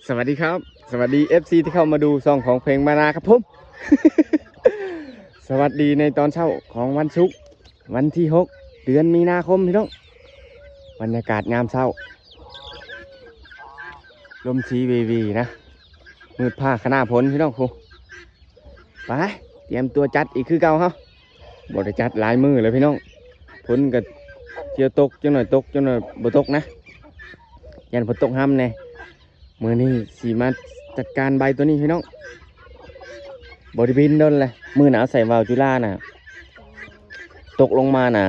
สวัสดีครับสวัสดี FC ที่เข้ามาดูซองของเพลงมานาครับผม สวัสดีในตอนเช้าของวันศุกร์วันที่6เดือนมีนาคมพี่น้องบรรยากาศงามเช้าลมชีวีนะมืดผ้าขนาพ้นพี่น้องครูไปเตรียมตัวจัดอีกคือเก่าครับบริจัดหลายมือเลยพี่น้องพ้นกับเจียวตกจังหน่อยตกจังหน่อยบ่ตกนะยันฝนตกห้ำแน่มือนี้สีมาจัดการใบตัวนี้พี่น้องบริบินโดนเลยมือหนาวใส่วาล์วจุฬาน่ะตกลงมาน่ะ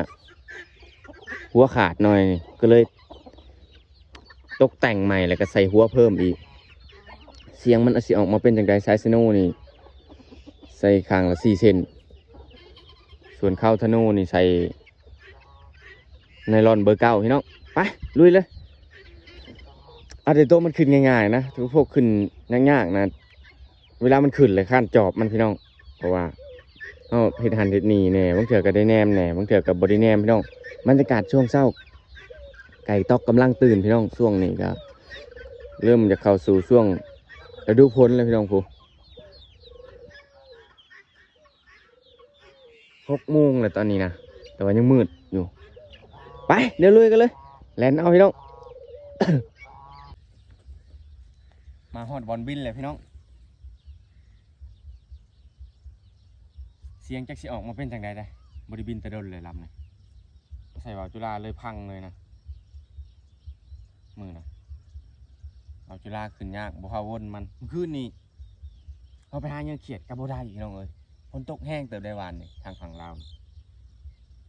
หัวขาดหน่อยก็เลยตกแต่งใหม่แล้วก็ใส่หัวเพิ่มอีกเสียงมันออกมาเป็นจังไดไซส์โน่นี่ใส่ข้างละ4 เซนส่วนเข้าทโน่นี่ใส่ไนลอนเบอร์ 9พี่น้องไปลุยเลยอาเดโตมันขึ้นง่ายๆนะทุกพวกขึ้นยากๆนะเวลามันขึ้นเลยขั้นจอบมันพี่น้องเพราะว่าเห็ดหันเห็ดหนีแน่บางเถื่อก็ได้แนมแน่บางเถื่อกับบริแนมพี่น้องบรรยากาศช่วงเช้าไก่ตอกกำลังตื่นพี่น้องช่วงนี้ก็เริ่มจะเข้าสู่ช่วงฤดูฝนแล้วพี่น้องผู้6 โมงเลยตอนนี้นะแต่ว่ายังมืดอยู่ไปเดี๋ยวลุยกันเลยแลนเอาพี่น้อง มาฮอดบอลบินเลยพี่น้องเสียงจักสิออกมาเป็นจังใดได้บริบินตะดนเลยลำเลยใส่วาล์วจุฬาเลยพังเลยนะมือนะวาล์วจุฬาขึ้นยากบ่พาวนมันคืนนี้เขาไปหาเงี้ยเขียดกับบ่ได้พี่น้องเอ้ยฝนตกแห้งเติบได้วานนี่ทางฝั่งลาว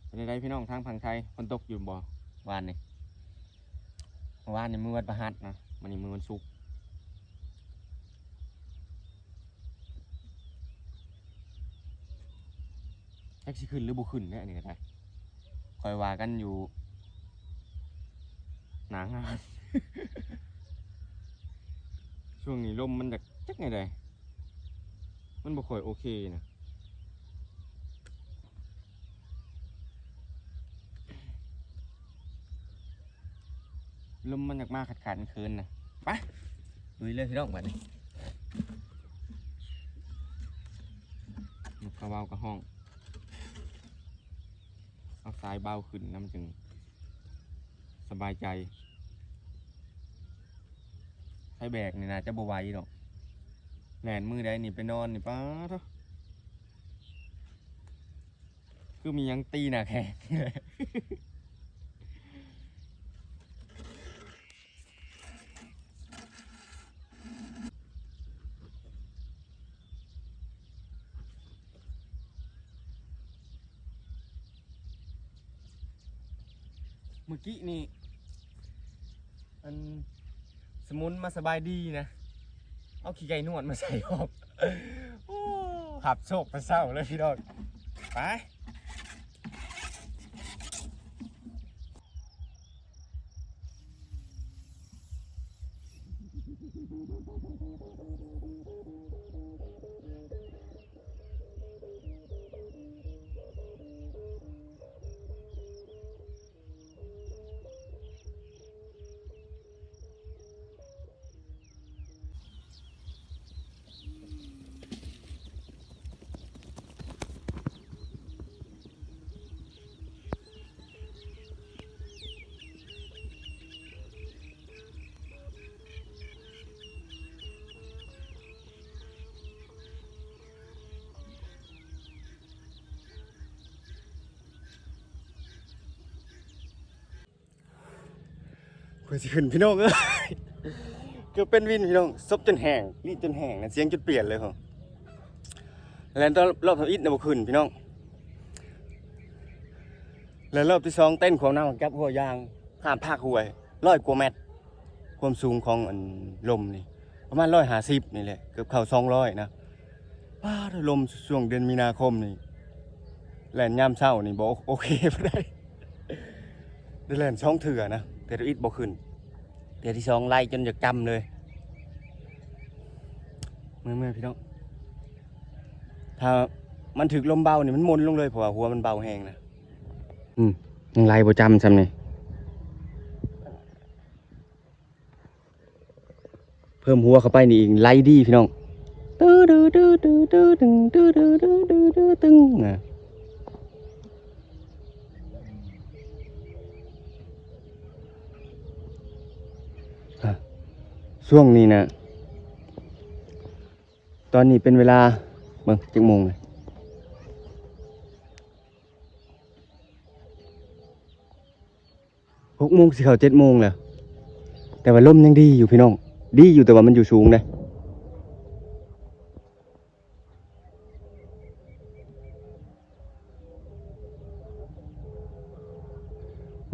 เป็นไดพี่น้องทางฝั่งไทยฝนตกอยู่บ่วานนี่วานนี่มือวันประหัสนะมันนี่มือวันศุกร์แท็กซี่ขึ้นหรือบุขึ้นเนี่ยอันนี้ก็ได้คอยว่ากันอยู่หนางาน ช่วงนี้ลมมันจะจักไงได้มันบ่ค่อยโอเคนะลมมันอยากมาขัดคืนนะไปลุยเลยพี่น้องแบบนี้กระเบากระห้องเอาสายเบาขึ้นน้ำจึงสบายใจใช้แบกนี่นะจะบวไหวหรอกแหลนมือใดนี่ไปนอนนี่ป้าเถอะคือมียังตีหน้าแข็ง เมื่อกี้นี่อันสมุนมาสบายดีนะเอาขี้ไก่นวดมาใส่ออก ขับโชคไปเศร้าเลยพี่น้องไปเพื่อสิขึ้นพี่น้องเอ้ย เกือบเป็นวินพี่น้องซบจนแห้งรีดจนแห้งนะเสียงจนเปลี่ยนเลยเหรอแล้วตอนรอบทำอิฐนะบ่ขึ้นพี่น้องแล้วรอบที่2เต้นของน้ำกับหัวยางห้ามภาคหวย100 กว่าเมตรความสูงของลมนี่ประมาณ150นี่แหละเกือบเข้า200นะว้าลมช่วงเดือนมีนาคมนี่แล่นยามเช้านี่บ่โอเคบ่ได้ได้แล่น2 เทื่อนะแต่อิฐบ่ขึ้นเทื่อที่2ไล่จนจะจำเลยเมื่อยพี่น้องถ้ามันถึกลมเบานี่มันมนลงเลยเพราะว่าหัวมันเบาแห้งนะยังไล่บ่จำซ้ำนี่ พิ่มหัวเข้าไปนี่อีกไล่ดีพี่น้องตื้อดื้อดื้อดื้อดื้อตึงตื้อดื้อดื้อดื้อดื้อตึงช่วงนี้นะตอนนี้เป็นเวลาเบิ่งจักโมงเลย6 โมงสิเข้า7 โมงแล้วแต่ว่าลมยังดีอยู่พี่น้องดีอยู่แต่ว่ามันอยู่สูงเลย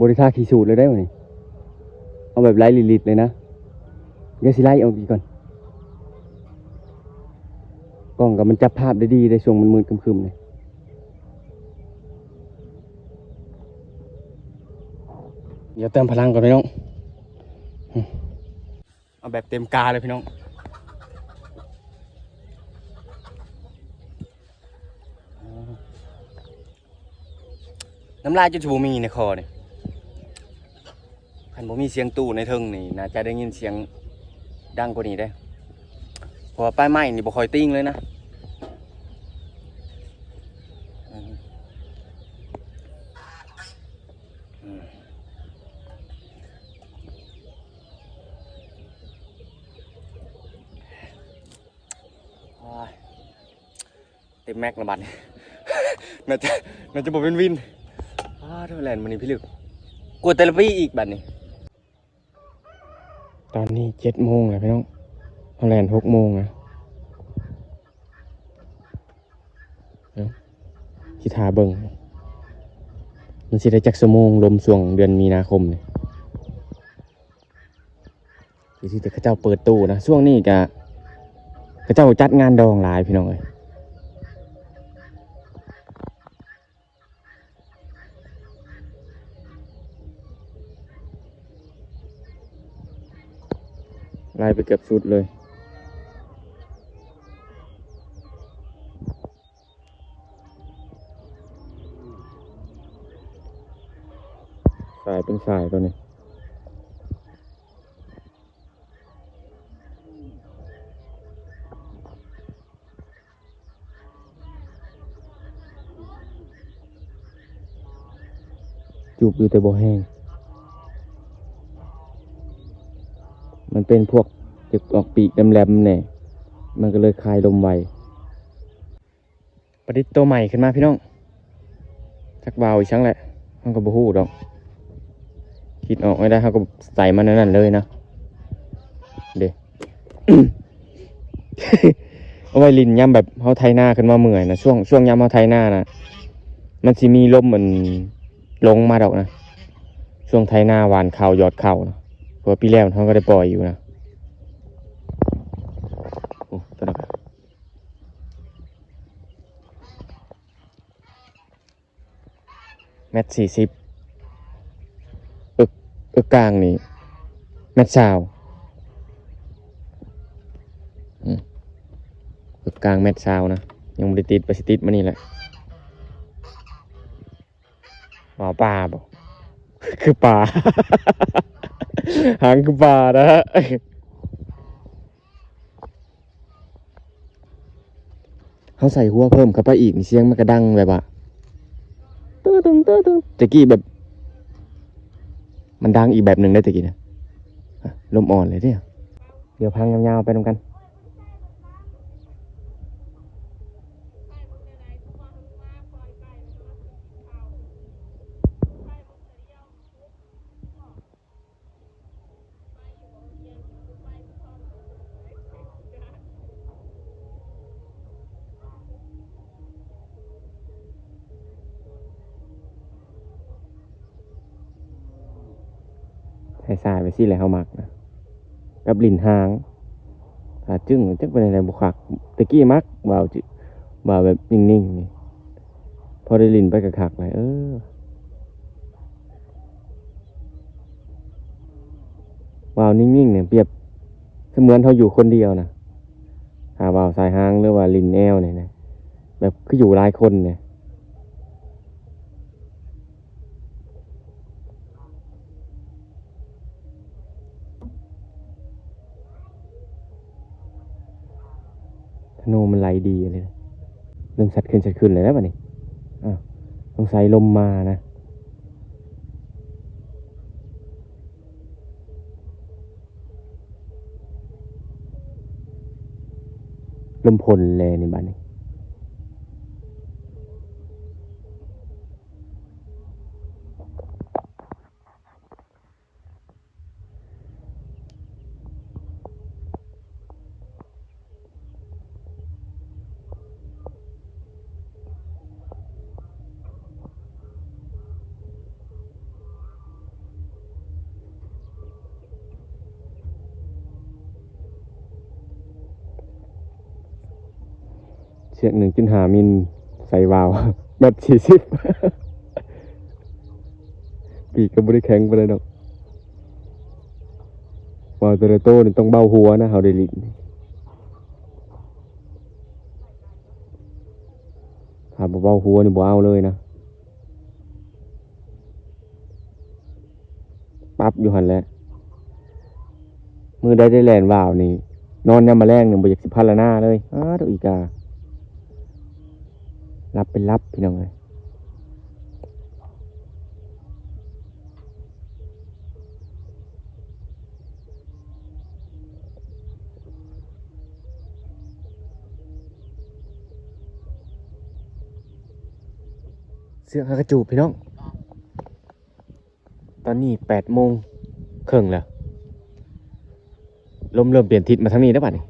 บริษัทขี่สูตรเลยได้ไหมเอาแบบไล่ลิตเลยนะเดี๋ยวสิไล่เอาอีกก่อนกล้องกับมันจับภาพได้ดีในช่วงมันมืดครึมๆเลยเดี๋ยวเติมพลังก่อนพี่น้องเอาแบบเต็มกาเลยพี่น้องน้ำลายจนจะบ่มีในคอเนี่ยคันบ่มีเสียงตู้ในเทิงนี่น่าจะได้ยินเสียงดังกว่านี้ได้เพราะว่าป้ายไม้นี่บ่ค่อยติ้งเลยนะเต็มแม็กซ์ละบัด น่าจะบอกเป็นวินเท่าแลนด์มันนี่พี่ลึกกดแต่ละปีอีกบัดนี้ตอนนี้7 โมงแล้วพี่น้องเท่าแลนด์6 โมงนะที่ทาเบิ่งมันสิได้จักชั่วโมงลมช่วงเดือนมีนาคมเนี่ยที่แต่เขาเจ้าเปิดตู้นะช่วงนี้กะเขาเจ้าจัดงานดองหลายพี่น้องเอ้ยไล่ไปเกือบสุดเลยสายเป็นสายตัวนี้จูบอยู่แต่บ่แห้งมันเป็นพวกจะออกปีกแหลมๆเนี่ยมันก็เลยคลายลมไวประดิษฐ์ตัวใหม่ขึ้นมาพี่น้องชักเบาอีกครั้งแหละมันก็บ่ฮู้ดอกคิดออกไม่ได้เขาก็ใส่มันนั่นเลยนะเด้ เอาไว้ลินย่ำแบบเขาไถนาขึ้นมาเมื่อยนะช่วงย่ำเขาไถนานะมันสิมีลมมันลงมาดอกนะช่วงไถนาหวานข้าวยอดข้าวนะเพราะปีแล้วเขาก็ได้ปล่อยอยู่นะโอ้ตัวนั้น1.40 เมตรเอกกลางนี่1.20 เมตรเอกกลาง1.20 เมตรนะยังไม่ได้ติดไปสิติดมานี่แหละหมาป่าบ่ คือป่า หางคือป่านะฮะเขาใส่หัวเพิ่มเข้าไปอีกเสียงมันกระดังแบบว่าตื้อตึงตื้อตึงตะกี้แบบมันดังอีกแบบหนึ่งได้ตะกี้นะลมอ่อนเลยเนี่ยเดี๋ยวพังยาวๆไปตรงกันให้สายไปสิแหละเขามักนะกับลิ้นหางถ้าจึ้งจักเป็นอะไรบุคักตะกี้มักบ่าวจิบ่าวแบบนิ่งๆนี่พอได้ลิ้นไปกับคักเลยบ่าวนิ่งๆเนี่ยเปรียบเสมือนเขาอยู่คนเดียวนะถ้าบ่าวสายหางหรือว่าลิ้นแอวเนี่ยนะแบบคืออยู่หลายคนเนี่ย ธนูมันไหลดีเลยเริ่มสัดขึ้นเลยแล้วป่ะนี่อ้าวต้องใส่ลมมานะลมพลเลยในบ้านนี้เชือก1.5 มิลใส่วาล์ว แบบ40 ปีกก็ไม่ได้แข็งไปเลยดอกวาล์วแต่ละโต้นี่ต้องเบาหัวนะเฮาได้ลิ้นถ้าบ่เบาหัวนี่บ่เอาเลยนะปั๊บอยู่หั่นแหละมือได้แล่นวาล์วนี่นอนยามมื้อแลงนี่บ่อยากสิพัฒนาเลยดอกอีการับเป็นรับพี่น้องเอ้ยเสือกหากระจูบพี่น้องตอนนี้8:30แล้วลมเริ่มเปลี่ยนทิศมาทางนี้แล้วบัดนี้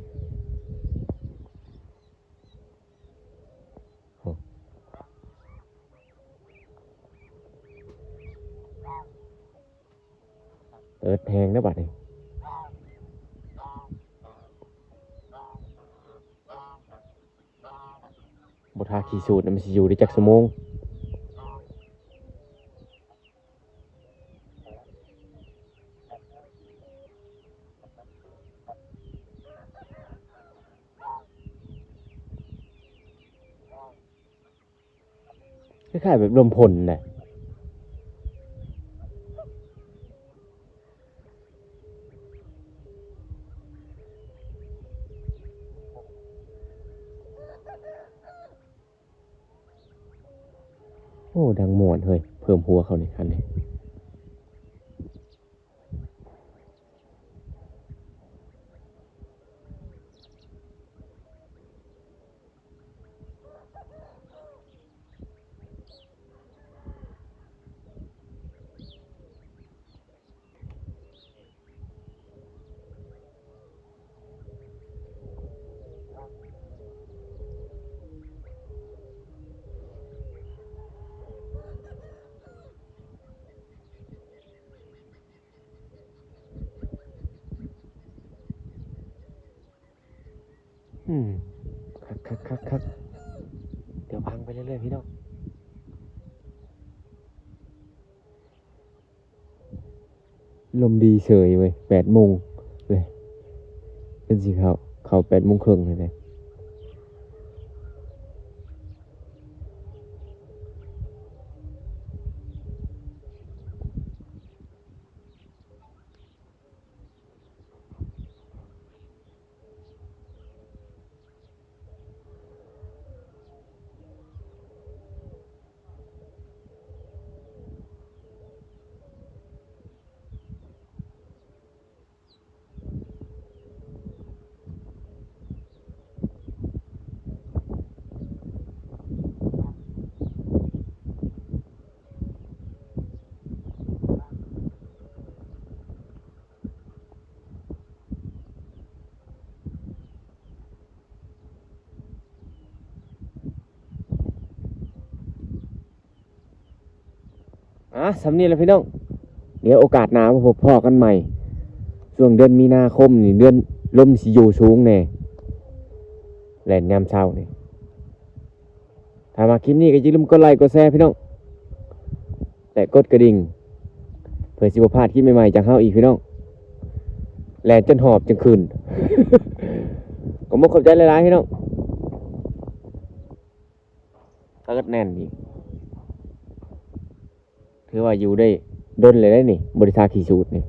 เอิดแฮงแล้วบัดนี้บ่ทาขี่สูตรมันสิอยู่ได้จักชั่วโมงคล้ายๆแบบลมพลน่ะโอ้ดังม่วนเฮ้ยเพิ่มหัวเขานี่คันนี้อืมคักเดี๋ยวพังไปเรื่อยๆพี่น้องลมดีเฉยเว้ย8:00เลยเป็นสิเข้า8:30เลย สำเนียงแล้วพี่น้องเดี๋ยวโอกาสหน้ามาพบพ่อกันใหม่ช่วงเดือนมีนาคมนี่เดือนลมสิอยู่สูงแน่แล่นยามเช้านี่ถ้ามาคลิปนี้ก็อย่าลืมกดไลค์กดแชร์พี่น้องและกดกระดิ่งเพื่อสิบ่พลาดคลิปใหม่ๆจากเฮาอีกพี่น้องแล่นจนหอบจนคืน ก็บ่ขอบใจหลายๆพี่น้องเติดแน่นอีกถือว่าอยู่ได้ดนเลยได้นี่บริษัทขี่สูตรนี่